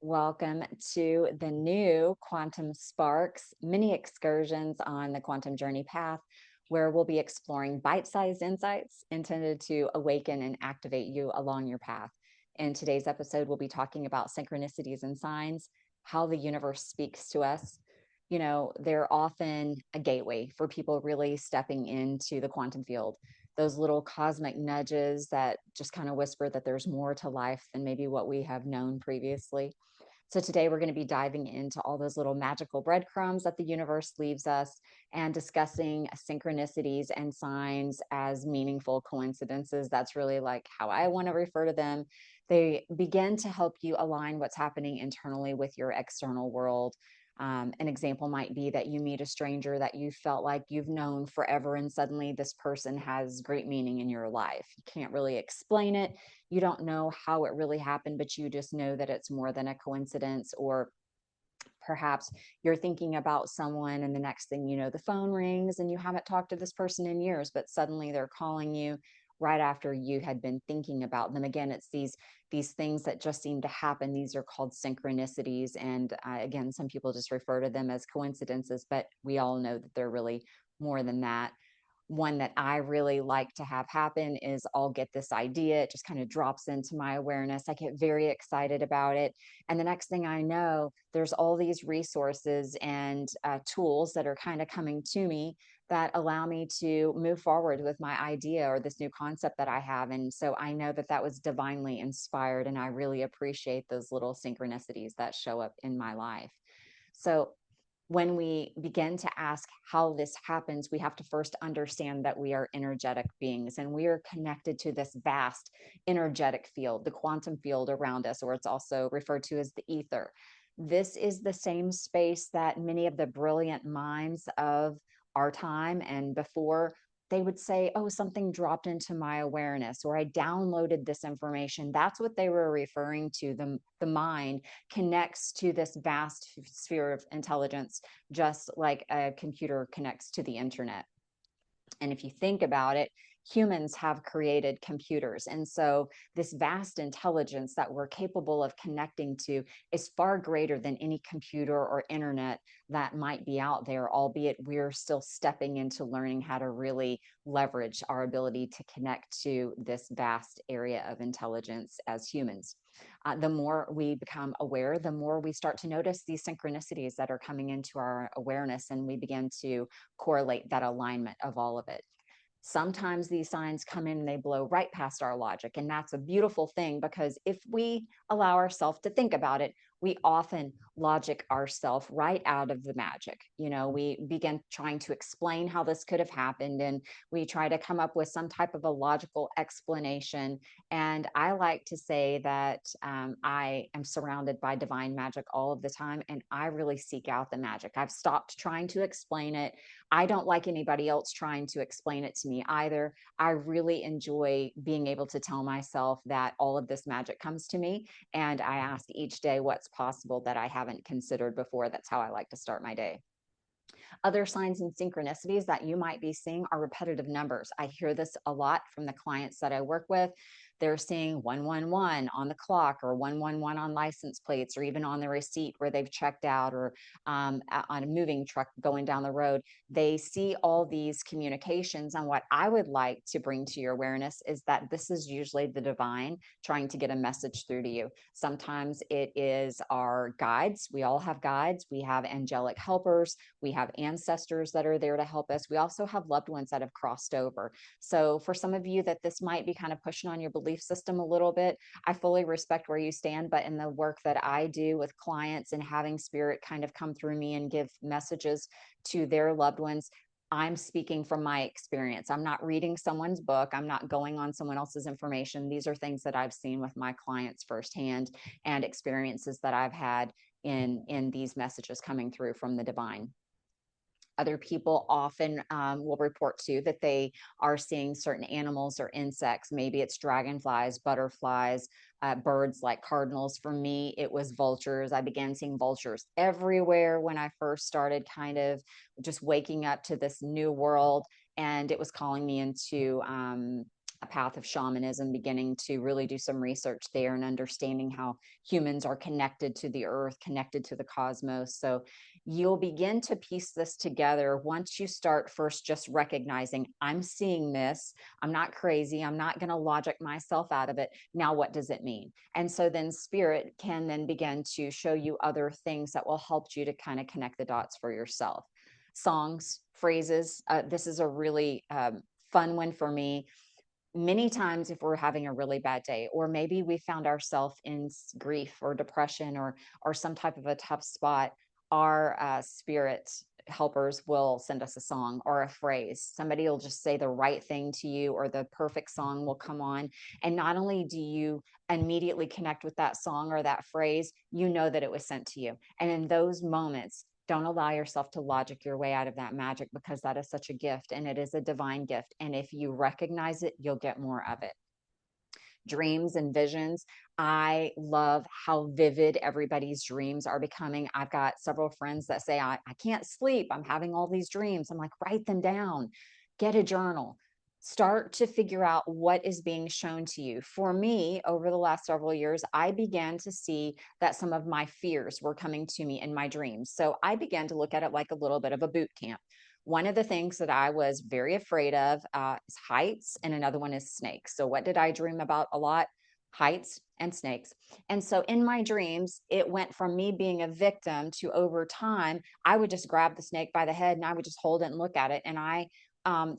Welcome to the new Quantum Sparks mini excursions on the quantum journey path, where we'll be exploring bite sized insights intended to awaken and activate you along your path. In today's episode, we'll be talking about synchronicities and signs, how the universe speaks to us. They're often a gateway for people really stepping into the quantum field. Those little cosmic nudges that just kind of whisper that there's more to life than maybe what we have known previously. So today we're going to be diving into all those little magical breadcrumbs that the universe leaves us and discussing synchronicities and signs as meaningful coincidences. That's really like how I want to refer to them. They begin to help you align what's happening internally with your external world. An example might be that you meet a stranger that you felt like you've known forever, and suddenly this person has great meaning in your life. You can't really explain it. You don't know how it really happened, but you just know that it's more than a coincidence. Or perhaps you're thinking about someone, and the next thing you know, the phone rings and you haven't talked to this person in years, but suddenly they're calling you right after you had been thinking about them. Again, it's these things that just seem to happen. These are called synchronicities, and again, some people just refer to them as coincidences, but we all know that they're really more than that. One that I really like to have happen is I'll get this idea, it just kind of drops into my awareness. I get very excited about it. And the next thing I know, there's all these resources and tools that are kind of coming to me that allow me to move forward with my idea or this new concept that I have. And so I know that that was divinely inspired. And I really appreciate those little synchronicities that show up in my life. So when we begin to ask how this happens, we have to first understand that we are energetic beings and we are connected to this vast energetic field, the quantum field around us, or it's also referred to as the ether. This is the same space that many of the brilliant minds of our time and before, they would say, oh, something dropped into my awareness, or I downloaded this information. That's what they were referring to. The mind connects to this vast sphere of intelligence, just like a computer connects to the internet. And if you think about it, humans have created computers. And so this vast intelligence that we're capable of connecting to is far greater than any computer or internet that might be out there, albeit we're still stepping into learning how to really leverage our ability to connect to this vast area of intelligence as humans. The more we become aware, the more we start to notice these synchronicities that are coming into our awareness, and we begin to correlate that alignment of all of it. Sometimes these signs come in and they blow right past our logic. And that's a beautiful thing, because if we allow ourselves to think about it, we often logic ourselves right out of the magic. We begin trying to explain how this could have happened, and we try to come up with some type of a logical explanation. And I like to say that I am surrounded by divine magic all of the time, and I really seek out the magic. I've stopped trying to explain it. I don't like anybody else trying to explain it to me either. I really enjoy being able to tell myself that all of this magic comes to me, and I ask each day what's possible that I haven't considered before. That's how I like to start my day. Other signs and synchronicities that you might be seeing are repetitive numbers. I hear this a lot from the clients that I work with. They're seeing 111 on the clock, or 111 on license plates, or even on the receipt where they've checked out, or on a moving truck going down the road. They see all these communications. And what I would like to bring to your awareness is that this is usually the divine trying to get a message through to you. Sometimes it is our guides. We all have guides. We have angelic helpers. We have ancestors that are there to help us. We also have loved ones that have crossed over. So for some of you that this might be kind of pushing on your belief system a little bit, I fully respect where you stand. But in the work that I do with clients and having spirit kind of come through me and give messages to their loved ones, I'm speaking from my experience. I'm not reading someone's book. I'm not going on someone else's information. These are things that I've seen with my clients firsthand, and experiences that I've had in these messages coming through from the divine. Other people often will report to that they are seeing certain animals or insects. Maybe it's dragonflies, butterflies, birds like cardinals. For me, it was vultures. I began seeing vultures everywhere when I first started kind of just waking up to this new world. And it was calling me into a path of shamanism, beginning to really do some research there and understanding how humans are connected to the earth, connected to the cosmos. So you'll begin to piece this together once you start first just recognizing, I'm seeing this, I'm not crazy, I'm not going to logic myself out of it. Now, what does it mean? And so then spirit can then begin to show you other things that will help you to kind of connect the dots for yourself. Songs, phrases. This is a really fun one for me. Many times if we're having a really bad day, or maybe we found ourselves in grief or depression, or some type of a tough spot, our spirit helpers will send us a song or a phrase. Somebody will just say the right thing to you, or the perfect song will come on, and not only do you immediately connect with that song or that phrase, you know that it was sent to you. And in those moments, don't allow yourself to logic your way out of that magic, because that is such a gift, and it is a divine gift. And if you recognize it, you'll get more of it. Dreams and visions. I love how vivid everybody's dreams are becoming. I've got several friends that say, I can't sleep. I'm having all these dreams. I'm like, write them down, get a journal. Start to figure out what is being shown to you. For me, over the last several years, I began to see that some of my fears were coming to me in my dreams. So I began to look at it like a little bit of a boot camp. One of the things that I was very afraid of is heights, and another one is snakes. So, what did I dream about a lot? Heights and snakes. And so, in my dreams, it went from me being a victim to, over time, I would just grab the snake by the head and I would just hold it and look at it. And I,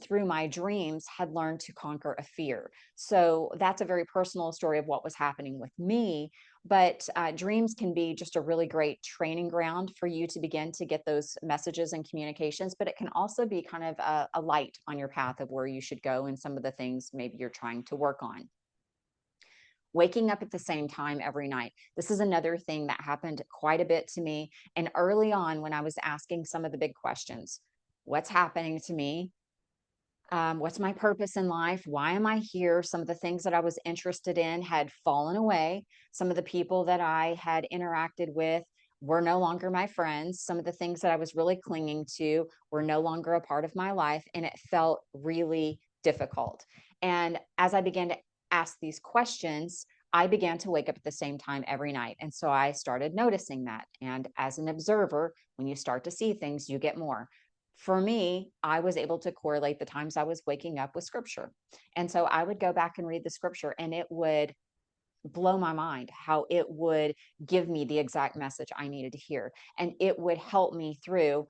through my dreams, had learned to conquer a fear. So, that's a very personal story of what was happening with me. But dreams can be just a really great training ground for you to begin to get those messages and communications. But it can also be kind of a light on your path of where you should go and some of the things maybe you're trying to work on. Waking up at the same time every night. This is another thing that happened quite a bit to me. And early on, when I was asking some of the big questions, what's happening to me? What's my purpose in life? Why am I here? Some of the things that I was interested in had fallen away. Some of the people that I had interacted with were no longer my friends. Some of the things that I was really clinging to were no longer a part of my life. And it felt really difficult. And as I began to ask these questions, I began to wake up at the same time every night. And so I started noticing that. And as an observer, when you start to see things, you get more. For me, I was able to correlate the times I was waking up with scripture. And so I would go back and read the scripture, and it would blow my mind how it would give me the exact message I needed to hear. And it would help me through.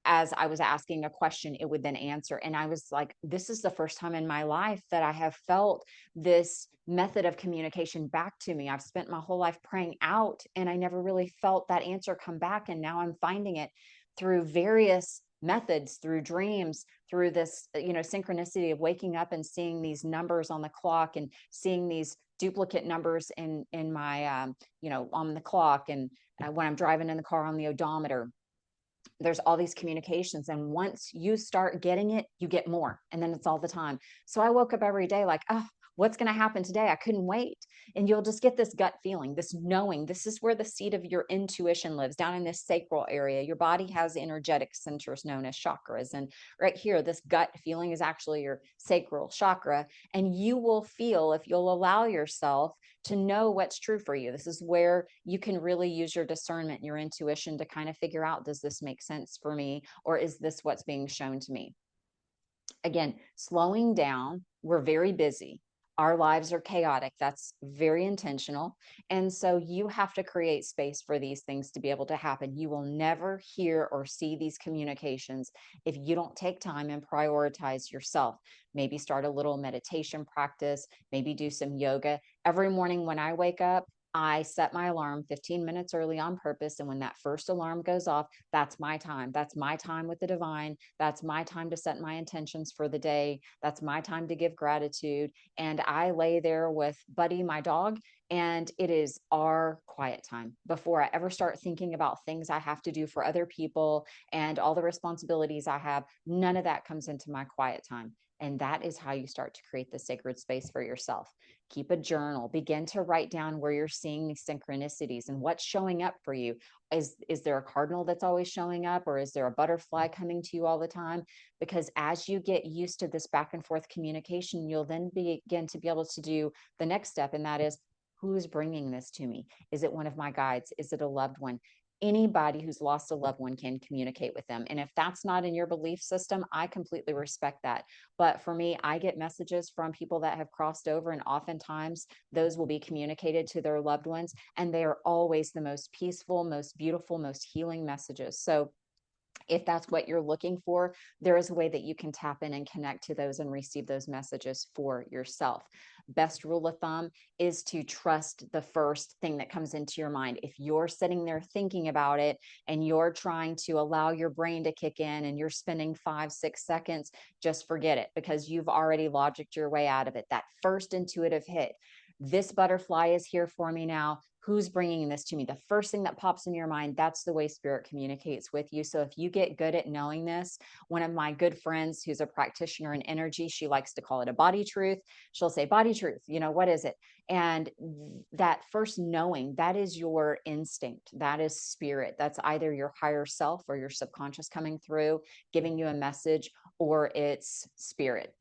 As I was asking a question, it would then answer. And I was like, this is the first time in my life that I have felt this method of communication back to me. I've spent my whole life praying out, and I never really felt that answer come back. And now I'm finding it through various methods, through dreams, through this, synchronicity of waking up and seeing these numbers on the clock, and seeing these duplicate numbers in my, on the clock, and when I'm driving in the car on the odometer. There's all these communications, and once you start getting it, you get more, and then it's all the time. So I woke up every day like, oh, what's going to happen today? I couldn't wait. And you'll just get this gut feeling, this knowing. This is where the seat of your intuition lives, down in this sacral area. Your body has energetic centers known as chakras, and right here, this gut feeling is actually your sacral chakra. And you will feel, if you'll allow yourself to know what's true for you. This is where you can really use your discernment, your intuition, to kind of figure out, does this make sense for me, or is this what's being shown to me? Again, slowing down. We're very busy. Our lives are chaotic. That's very intentional. And so you have to create space for these things to be able to happen. You will never hear or see these communications if you don't take time and prioritize yourself. Maybe start a little meditation practice, maybe do some yoga. Every morning when I wake up, I set my alarm 15 minutes early on purpose. And when that first alarm goes off, that's my time. That's my time with the divine. That's my time to set my intentions for the day. That's my time to give gratitude. And I lay there with Buddy, my dog, and it is our quiet time before I ever start thinking about things I have to do for other people and all the responsibilities I have. None of that comes into my quiet time. And that is how you start to create the sacred space for yourself. Keep a journal, begin to write down where you're seeing these synchronicities and what's showing up for you. Is there a cardinal that's always showing up, or is there a butterfly coming to you all the time? Because as you get used to this back and forth communication, you'll then begin to be able to do the next step, and that is, who's bringing this to me? Is it one of my guides? Is it a loved one? Anybody who's lost a loved one can communicate with them. And if that's not in your belief system, I completely respect that. But for me, I get messages from people that have crossed over, and oftentimes those will be communicated to their loved ones. And they are always the most peaceful, most beautiful, most healing messages. So if that's what you're looking for, there is a way that you can tap in and connect to those and receive those messages for yourself. Best rule of thumb is to trust the first thing that comes into your mind. If you're sitting there thinking about it and you're trying to allow your brain to kick in and you're spending 5, 6 seconds, just forget it, because you've already logicked your way out of it. That first intuitive hit, this butterfly is here for me now. Who's bringing this to me? The first thing that pops in your mind, that's the way spirit communicates with you. So if you get good at knowing this, one of my good friends who's a practitioner in energy, she likes to call it a body truth. She'll say, body truth, what is it? And that first knowing, that is your instinct. That is spirit. That's either your higher self or your subconscious coming through, giving you a message, or it's spirit.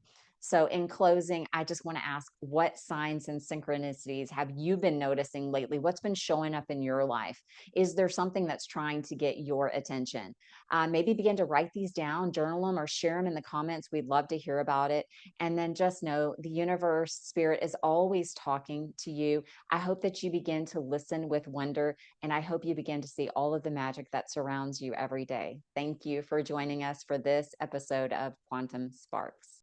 So, in closing, I just want to ask, what signs and synchronicities have you been noticing lately? What's been showing up in your life? Is there something that's trying to get your attention? Maybe begin to write these down, journal them, or share them in the comments. We'd love to hear about it. And then just know the universe, spirit is always talking to you. I hope that you begin to listen with wonder, and I hope you begin to see all of the magic that surrounds you every day. Thank you for joining us for this episode of Quantum Sparks.